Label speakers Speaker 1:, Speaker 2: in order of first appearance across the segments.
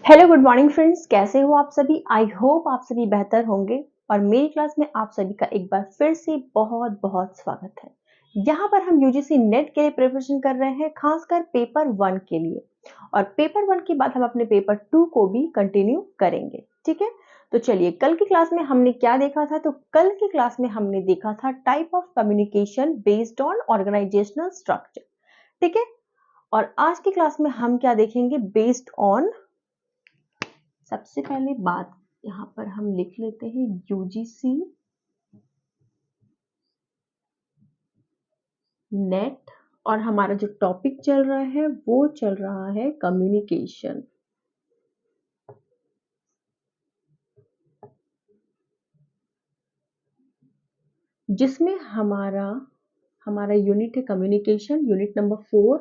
Speaker 1: Hello good morning friends, कैसे हो आप सभी। आई होप आप सभी बेहतर होंगे और मेरी क्लास में आप सभी का एक बार फिर से बहुत बहुत स्वागत है। यहाँ पर हम यूजीसी नेट के लिए प्रिपरेशन कर रहे हैं, खासकर पेपर 1 के लिए। और पेपर 1 के बाद हम अपने पेपर 2 को भी कंटिन्यू करेंगे। ठीक है, तो चलिए कल की क्लास में हमने क्या देखा था। तो कल की क्लास में हमने देखा था type of communication based on organisational structure. ठीक है, और आज की क्लास में हम क्या देखेंगे, बेस्ड ऑन, सबसे पहले बात यहाँ पर हम लिख लेते हैं यूजीसी नेट, और हमारा जो टॉपिक चल रहा है वो चल रहा है कम्युनिकेशन। जिसमें हमारा यूनिट है कम्युनिकेशन, यूनिट नंबर 4,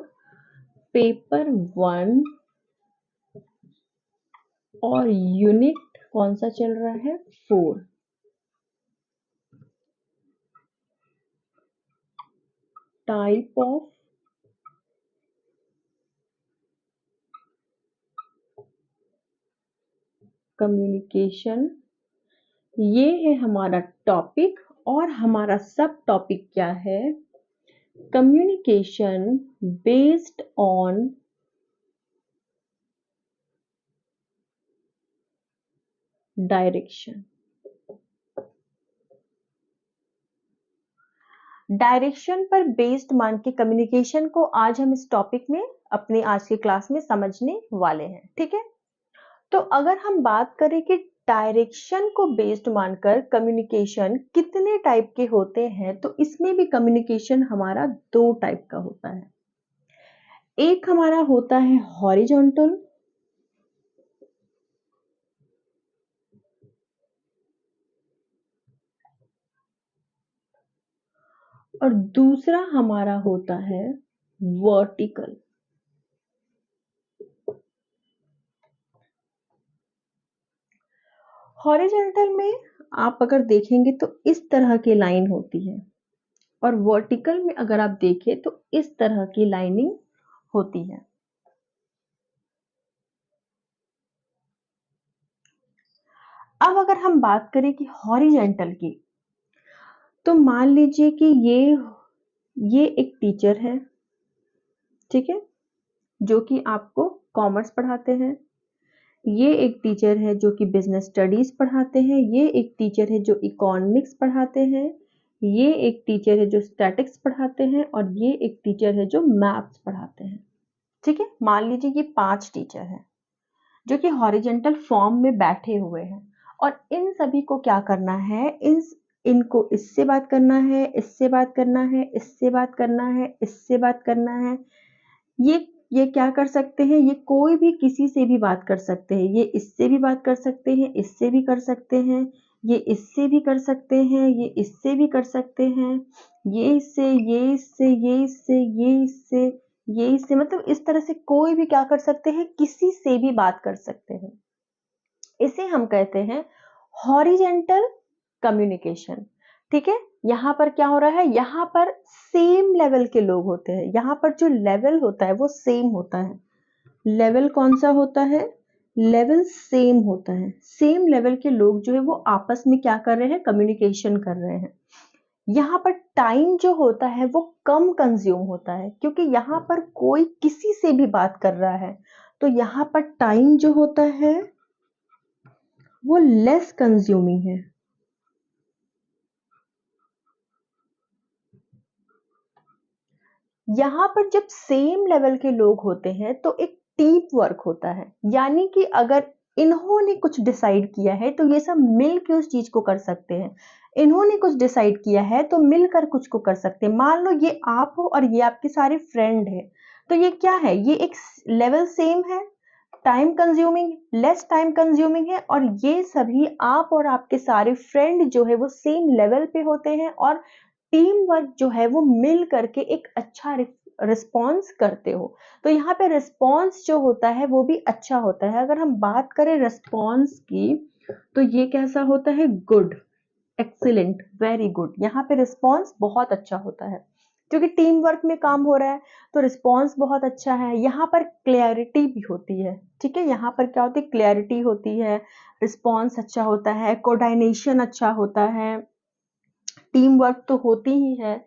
Speaker 1: पेपर 1। और यूनिट कौन सा चल रहा है, 4। टाइप ऑफ कम्युनिकेशन, ये है हमारा टॉपिक। और हमारा सब टॉपिक क्या है, communication based on direction. Direction पर बेस्ड मान के कम्युनिकेशन को आज हम इस टॉपिक में अपने आज की क्लास में समझने वाले हैं। ठीक है, तो अगर हम बात करें कि डायरेक्शन को बेस्ड मानकर कम्युनिकेशन कितने टाइप के होते हैं, तो इसमें भी कम्युनिकेशन हमारा 2 टाइप का होता है। एक हमारा होता है हॉरिजॉन्टल, और दूसरा हमारा होता है वर्टिकल। हॉरिजॉन्टल में आप अगर देखेंगे तो इस तरह की लाइन होती है, और वर्टिकल में अगर आप देखें तो इस तरह की लाइनिंग होती है। अब अगर हम बात करें कि हॉरिजॉन्टल की, तो मान लीजिए कि ये एक टीचर है, ठीक है, जो कि आपको कॉमर्स पढ़ाते हैं। ये एक टीचर है जो कि बिजनेस स्टडीज पढ़ाते हैं। ये एक टीचर है जो इकोनॉमिक्स पढ़ाते हैं। ये एक टीचर है जो स्टैटिक्स पढ़ाते हैं, और ये एक टीचर है जो मैथ्स पढ़ाते हैं। ठीक है, मान लीजिए ये 5 टीचर हैं जो कि हॉरिजॉन्टल फॉर्म में बैठे हुए हैं। और इन सभी को क्या करना है, इनको इससे बात करना है, इससे बात करना है, इससे बात करना है, इससे बात करना है। ये क्या कर सकते हैं, ये कोई भी किसी से भी बात कर सकते हैं। ये इससे भी बात कर सकते हैं, इससे भी कर सकते हैं, ये इससे भी कर सकते हैं, ये इससे भी कर सकते हैं, ये इससे, ये इससे, ये इससे, ये इससे, ये इससे, मतलब इस तरह से कोई भी क्या कर सकते हैं, किसी से भी बात कर सकते हैं। इसे हम कहते हैं हॉरिजेंटल कम्युनिकेशन। ठीक है, यहाँ पर क्या हो रहा है, यहाँ पर सेम लेवल के लोग होते हैं। यहाँ पर जो लेवल होता है वो सेम होता है। लेवल कौन सा होता है, लेवल सेम होता है। सेम लेवल के लोग जो है वो आपस में क्या कर रहे हैं, कम्युनिकेशन कर रहे हैं। यहाँ पर टाइम जो होता है वो कम कंज्यूम होता है, क्योंकि यहाँ पर कोई किसी से भी बात कर रहा है, तो यहाँ पर टाइम जो होता है वो लेस कंज्यूमिंग है। यहाँ पर जब सेम लेवल के लोग होते हैं तो एक टीम वर्क होता है, यानी कि अगर इन्होंने कुछ डिसाइड किया है तो ये सब मिलकर उस चीज को कर सकते हैं। इन्होंने कुछ डिसाइड किया है तो मिलकर कुछ को कर सकते हैं। मान लो ये आप हो और ये आपके सारे फ्रेंड है, तो ये क्या है, ये एक लेवल सेम है, time consuming, less time consuming है, और ये सभी आप और आपके सारे फ्रेंड जो है वो सेम लेवल पे होते हैं, और टीम वर्क जो है वो मिल करके एक अच्छा रिस्पॉन्स करते हो। तो यहाँ पे रिस्पॉन्स जो होता है वो भी अच्छा होता है। अगर हम बात करें रिस्पॉन्स की, तो ये कैसा होता है, गुड, एक्सीलेंट, वेरी गुड। यहाँ पे रिस्पॉन्स बहुत अच्छा होता है। क्योंकि टीम वर्क में काम हो रहा है तो रिस्पॉन्स बहुत अच्छा है। यहाँ पर क्लैरिटी भी होती है, ठीक है, यहाँ पर क्या होती है, क्लैरिटी होती है, रिस्पॉन्स अच्छा होता है, कोऑर्डिनेशन अच्छा होता है, टीम वर्क तो होती ही है,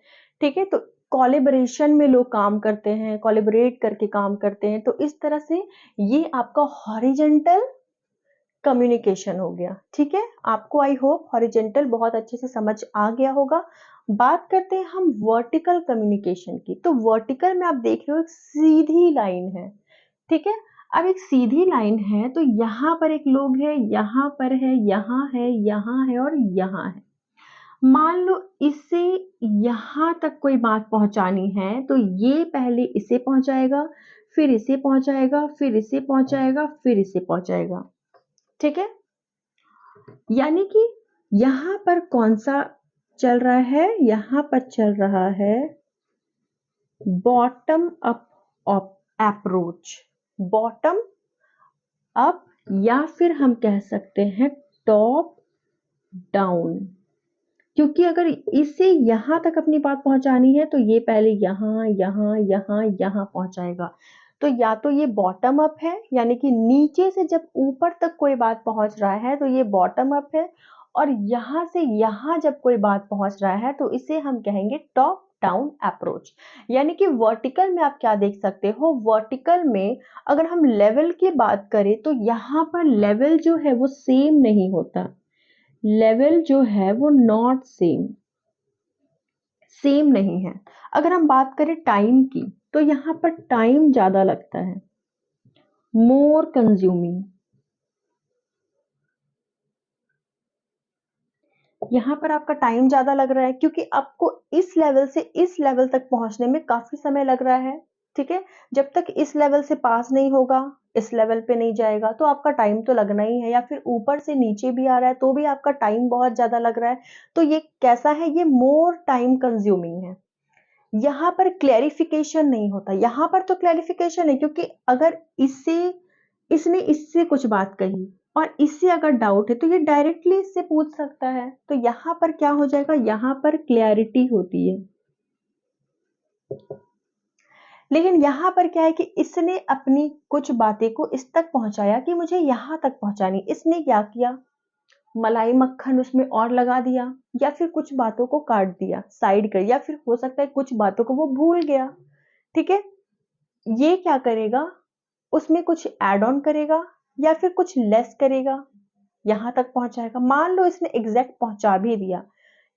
Speaker 1: ठीक है। तो कोलैबोरेशन में लोग काम करते हैं, कोलैबोरेट करके काम करते हैं, तो इस तरह से ये आपका हॉरिजेंटल कम्युनिकेशन हो गया, ठीक है। आपको आई होप हॉरिजेंटल बहुत अच्छे से समझ आ गया होगा। बात करते हैं हम वर्टिकल कम्युनिकेशन की। तो वर्टिकल में आप देख रहे हो एक सीधी लाइन है, ठीक है। अब एक सीधी लाइन है तो यहाँ पर एक लोग है, यहाँ पर है, यहाँ है, यहाँ है और यहाँ है। मान लो इसे यहाँ तक कोई बात पहुंचानी है तो ये पहले इसे पहुंचाएगा, फिर इसे पहुंचाएगा, फिर इसे पहुंचाएगा, फिर इसे पहुंचाएगा, ठीक है। यानी कि यहाँ पर कौन सा चल रहा है, यहाँ पर चल रहा है bottom up approach, bottom up, या फिर हम कह सकते हैं टॉप डाउन। क्योंकि अगर इसे यहाँ तक अपनी बात पहुंचानी है तो ये पहले यहाँ यहाँ यहाँ यहाँ पहुंचाएगा। तो या तो ये बॉटम अप है, यानी कि नीचे से जब ऊपर तक कोई बात पहुंच रहा है तो ये बॉटम अप है, और यहाँ से यहाँ जब कोई बात पहुंच रहा है तो इसे हम कहेंगे टॉप डाउन अप्रोच। यानी कि वर्टिकल में आप क्या देख सकते हो, वर्टिकल में अगर हम लेवल की बात करें तो यहाँ पर लेवल जो है वो सेम नहीं होता, लेवल जो है वो नॉट सेम, सेम नहीं है। अगर हम बात करें टाइम की तो यहाँ पर टाइम ज्यादा लगता है, मोर कंज्यूमिंग। यहाँ पर आपका टाइम ज्यादा लग रहा है क्योंकि आपको इस लेवल से इस लेवल तक पहुंचने में काफी समय लग रहा है, ठीक है। जब तक इस लेवल से पास नहीं होगा, इस लेवल पे नहीं जाएगा तो आपका टाइम तो लगना ही है, या फिर ऊपर से नीचे भी आ रहा है तो भी आपका टाइम बहुत ज्यादा लग रहा है। तो ये कैसा है, ये मोर टाइम कंज्यूमिंग है। यहाँ पर क्लैरिफिकेशन नहीं होता, यहाँ पर तो क्लैरिफिकेशन है क्योंकि अगर इससे इसने इससे कुछ बात कही और इससे अगर डाउट है तो ये डायरेक्टली इससे पूछ सकता है, तो यहाँ पर क्या हो जाएगा, यहाँ पर क्लैरिटी होती है। लेकिन यहाँ पर क्या है कि इसने अपनी कुछ बातें को इस तक पहुंचाया कि मुझे यहाँ तक पहुंचानी, इसने क्या किया, मलाई मक्खन उसमें और लगा दिया, या फिर कुछ बातों को काट दिया, साइड कर, या फिर हो सकता है कुछ बातों को वो भूल गया, ठीक है। ये क्या करेगा, उसमें कुछ ऐड ऑन करेगा या फिर कुछ लेस करेगा, यहाँ तक पहुंचाएगा। मान लो इसने एग्जैक्ट पहुंचा भी दिया,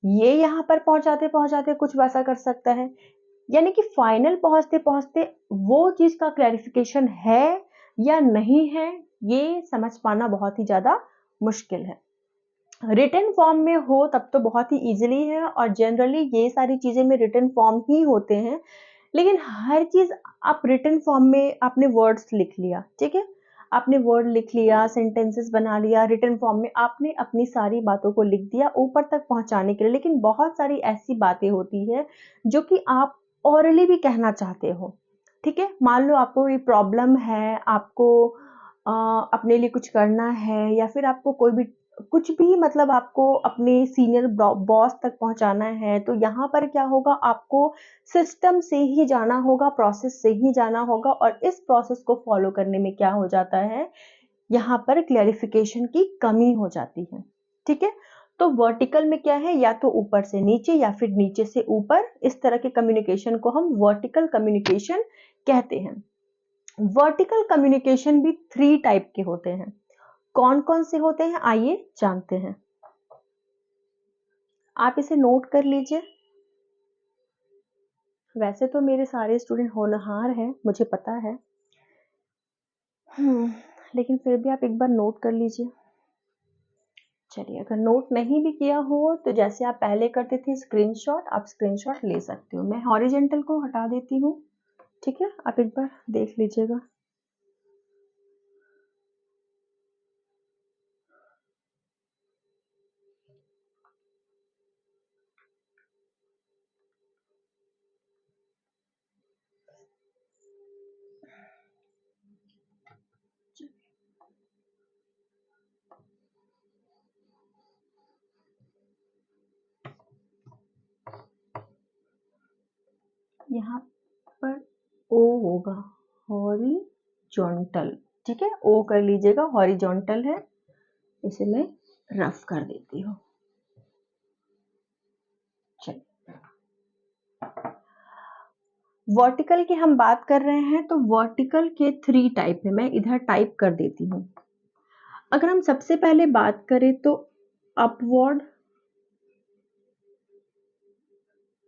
Speaker 1: ये यहाँ पर पहुंचाते पहुंचाते कुछ वैसा कर सकता है। यानी कि फाइनल पहुंचते पहुंचते वो चीज का क्लैरिफिकेशन है या नहीं है, ये समझ पाना बहुत ही ज्यादा मुश्किल है। रिटन फॉर्म में हो तब तो बहुत ही इजीली है, और जनरली ये सारी चीजें में रिटन फॉर्म ही होते हैं। लेकिन हर चीज आप रिटन फॉर्म में आपने वर्ड्स लिख लिया, ठीक है, आपने वर्ड लिख लिया, सेंटेंसेस बना लिया, रिटन फॉर्म में आपने अपनी सारी बातों को लिख दिया ऊपर तक पहुंचाने के लिए। लेकिन बहुत सारी ऐसी बातें होती है जो कि आप ऑरली भी कहना चाहते हो, ठीक है। मान लो आपको कोई प्रॉब्लम है, आपको अपने लिए कुछ करना है, या फिर आपको कोई भी कुछ भी, मतलब आपको अपने सीनियर बॉस तक पहुंचाना है, तो यहाँ पर क्या होगा, आपको सिस्टम से ही जाना होगा, प्रोसेस से ही जाना होगा, और इस प्रोसेस को फॉलो करने में क्या हो जाता है, यहाँ पर क्लैरिफिकेशन की कमी हो जाती है, ठीक है। तो वर्टिकल में क्या है, या तो ऊपर से नीचे या फिर नीचे से ऊपर, इस तरह के कम्युनिकेशन को हम वर्टिकल कम्युनिकेशन कहते हैं। वर्टिकल कम्युनिकेशन भी 3 टाइप के होते हैं। कौन कौन से होते हैं आइए जानते हैं। आप इसे नोट कर लीजिए। वैसे तो मेरे सारे स्टूडेंट होनहार हैं, मुझे पता है, लेकिन फिर भी आप एक बार नोट कर लीजिए। चलिए, अगर नोट नहीं भी किया हो तो जैसे आप पहले करते थे स्क्रीनशॉट, आप स्क्रीनशॉट ले सकते हो। मैं हॉरिजेंटल को हटा देती हूँ, ठीक है, आप एक बार देख लीजिएगा। ओ होगा हॉरिजॉन्टल, ठीक है, ओ कर लीजिएगा, हॉरिजॉन्टल है, इसे मैं रफ कर देती हूँ। चलिए, वर्टिकल की हम बात कर रहे हैं, तो वर्टिकल के 3 टाइप है, मैं इधर टाइप कर देती हूँ। अगर हम सबसे पहले बात करें तो अपवर्ड,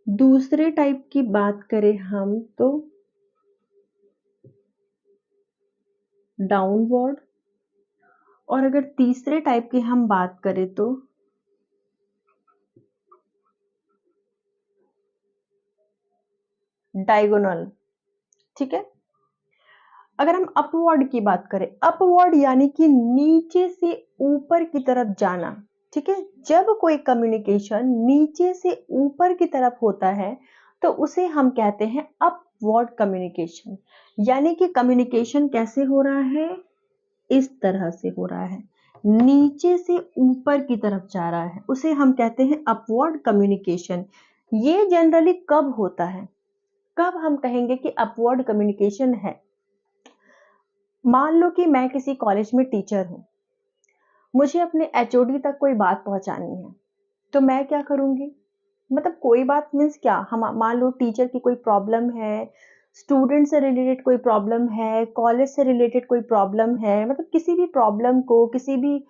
Speaker 1: दूसरे टाइप की बात करें हम तो डाउनवर्ड, और अगर तीसरे टाइप की हम बात करें तो डायगोनल, ठीक है। अगर हम अपवर्ड की बात करें, अपवर्ड यानी कि नीचे से ऊपर की तरफ जाना, ठीक है। जब कोई कम्युनिकेशन नीचे से ऊपर की तरफ होता है तो उसे हम कहते हैं अपवर्ड कम्युनिकेशन। यानी कि कम्युनिकेशन कैसे हो रहा है, इस तरह से हो रहा है, नीचे से ऊपर की तरफ जा रहा है, उसे हम कहते हैं अपवर्ड कम्युनिकेशन। ये जनरली कब होता है, कब हम कहेंगे कि अपवर्ड कम्युनिकेशन है। मान लो कि मैं किसी कॉलेज में टीचर हूँ, मुझे अपने एचओडी तक कोई बात पहुंचानी है, तो मैं क्या करूंगी, मतलब कोई बात मीन्स क्या, हम मान लो टीचर की कोई प्रॉब्लम है, स्टूडेंट से रिलेटेड कोई प्रॉब्लम है, कॉलेज से रिलेटेड कोई प्रॉब्लम है, मतलब किसी भी प्रॉब्लम को, किसी भी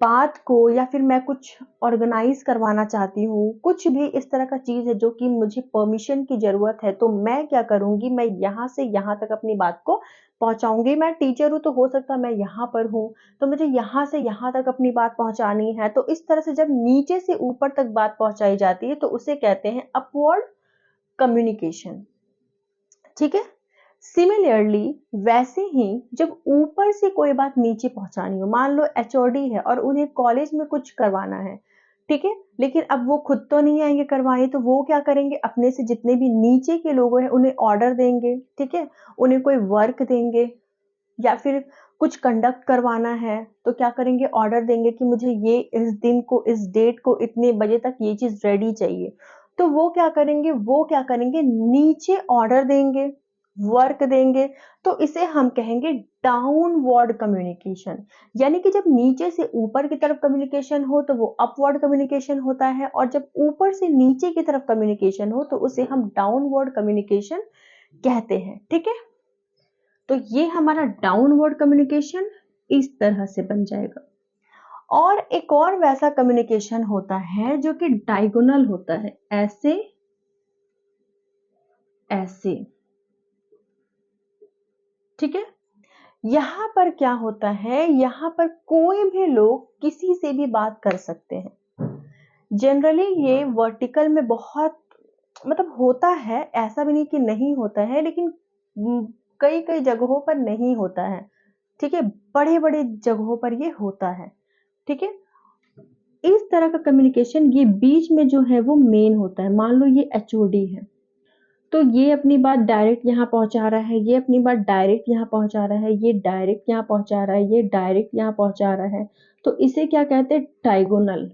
Speaker 1: बात को, या फिर मैं कुछ ऑर्गेनाइज करवाना चाहती हूँ, कुछ भी इस तरह का चीज है जो कि मुझे परमिशन की जरूरत है, तो मैं क्या करूंगी, मैं यहाँ से यहाँ तक अपनी बात को पहुंचाऊंगी। मैं टीचर हूँ तो हो सकता है मैं यहाँ पर हूँ, तो मुझे यहाँ से यहाँ तक अपनी बात पहुंचानी है। तो इस तरह से जब नीचे से ऊपर तक बात पहुंचाई जाती है तो उसे कहते हैं अपवर्ड कम्युनिकेशन, ठीक है। सिमिलरली वैसे ही जब ऊपर से कोई बात नीचे पहुंचानी हो, मान लो एचओडी है और उन्हें कॉलेज में कुछ करवाना है, ठीक है, लेकिन अब वो खुद तो नहीं आएंगे करवाने, तो वो क्या करेंगे, अपने से जितने भी नीचे के लोग हैं उन्हें ऑर्डर देंगे, ठीक है, उन्हें कोई वर्क देंगे, या फिर कुछ कंडक्ट करवाना है तो क्या करेंगे, ऑर्डर देंगे कि मुझे ये इस दिन को, इस डेट को, इतने बजे तक ये चीज रेडी चाहिए। तो वो क्या करेंगे, वो क्या करेंगे, नीचे ऑर्डर देंगे, वर्क देंगे। तो इसे हम कहेंगे डाउनवर्ड कम्युनिकेशन। यानी कि जब नीचे से ऊपर की तरफ कम्युनिकेशन हो तो वो अपवर्ड कम्युनिकेशन होता है, और जब ऊपर से नीचे की तरफ कम्युनिकेशन हो तो उसे हम डाउनवर्ड कम्युनिकेशन कहते हैं, ठीक है। तो ये हमारा डाउनवर्ड कम्युनिकेशन इस तरह से बन जाएगा। और एक और वैसा कम्युनिकेशन होता है जो कि डायगोनल होता है, ऐसे ऐसे, ठीक है। यहां पर क्या होता है, यहां पर कोई भी लोग किसी से भी बात कर सकते हैं। जनरली ये वर्टिकल में बहुत, मतलब होता है, ऐसा भी नहीं कि नहीं होता है, लेकिन कई कई जगहों पर नहीं होता है, ठीक है, बड़े बड़े जगहों पर ये होता है, ठीक है। इस तरह का कम्युनिकेशन ये बीच में जो है वो मेन होता है। मान लो ये एचओडी है, तो ये अपनी बात डायरेक्ट यहाँ पहुंचा रहा है, ये अपनी बात डायरेक्ट यहाँ पहुंचा रहा है, ये डायरेक्ट यहाँ पहुंचा रहा है, ये डायरेक्ट यहाँ पहुंचा रहा है, तो इसे क्या कहते हैं, डायगोनल।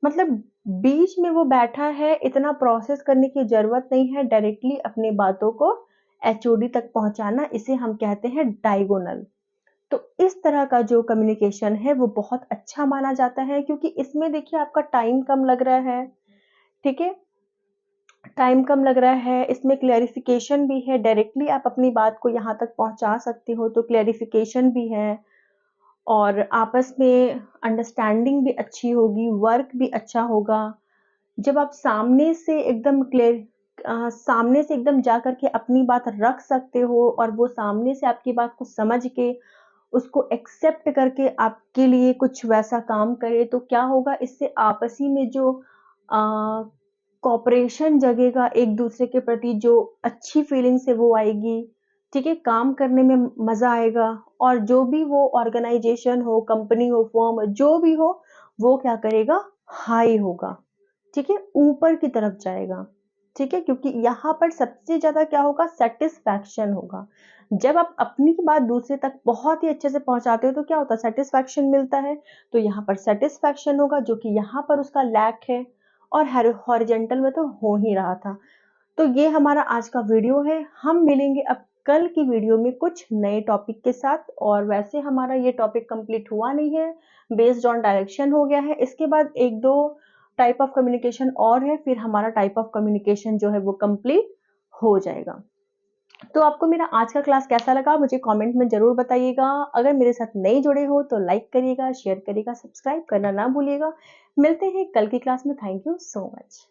Speaker 1: मतलब बीच में वो बैठा है, इतना प्रोसेस करने की जरूरत नहीं है, डायरेक्टली अपनी बातों को एचओडी तक पहुंचाना, इसे हम कहते हैं डायगोनल। तो इस तरह का जो कम्युनिकेशन है वो बहुत अच्छा माना जाता है, क्योंकि इसमें देखिए आपका टाइम कम लग रहा है, ठीक है, टाइम कम लग रहा है, इसमें क्लेरिफिकेशन भी है, डायरेक्टली आप अपनी बात को यहाँ तक पहुंचा सकते हो, तो क्लेरिफिकेशन भी है, और आपस में अंडरस्टैंडिंग भी अच्छी होगी, वर्क भी अच्छा होगा। जब आप सामने से एकदम सामने से एकदम जा करके अपनी बात रख सकते हो, और वो सामने से आपकी बात को समझ के उसको एक्सेप्ट करके आपके लिए कुछ वैसा काम करे, तो क्या होगा, इससे आपसी में जो कॉपरेशन जगेगा, एक दूसरे के प्रति जो अच्छी फीलिंग से वो आएगी, ठीक है, काम करने में मजा आएगा, और जो भी वो ऑर्गेनाइजेशन हो, कंपनी हो, फर्म हो, जो भी हो, वो क्या करेगा, हाई होगा, ठीक है, ऊपर की तरफ जाएगा, ठीक है, क्योंकि यहाँ पर सबसे ज्यादा क्या होगा, सेटिस्फैक्शन होगा। जब आप अपनी बात दूसरे तक बहुत ही अच्छे से पहुंचाते हो तो क्या होता है, सेटिस्फैक्शन मिलता है। तो यहाँ पर सेटिस्फैक्शन होगा, जो कि यहाँ पर उसका लैक है, और हॉरिजॉन्टल में तो हो ही रहा था। तो ये हमारा आज का वीडियो है। हम मिलेंगे अब कल की वीडियो में कुछ नए टॉपिक के साथ। और वैसे हमारा ये टॉपिक कंप्लीट हुआ नहीं है, बेस्ड ऑन डायरेक्शन हो गया है। इसके बाद 1-2 टाइप ऑफ कम्युनिकेशन और है, फिर हमारा टाइप ऑफ कम्युनिकेशन जो है वो कंप्लीट हो जाएगा। तो आपको मेरा आज का क्लास कैसा लगा मुझे कमेंट में ज़रूर बताइएगा। अगर मेरे साथ नए जुड़े हो तो लाइक करिएगा, शेयर करिएगा, सब्सक्राइब करना ना भूलिएगा। मिलते हैं कल की क्लास में। Thank you so much.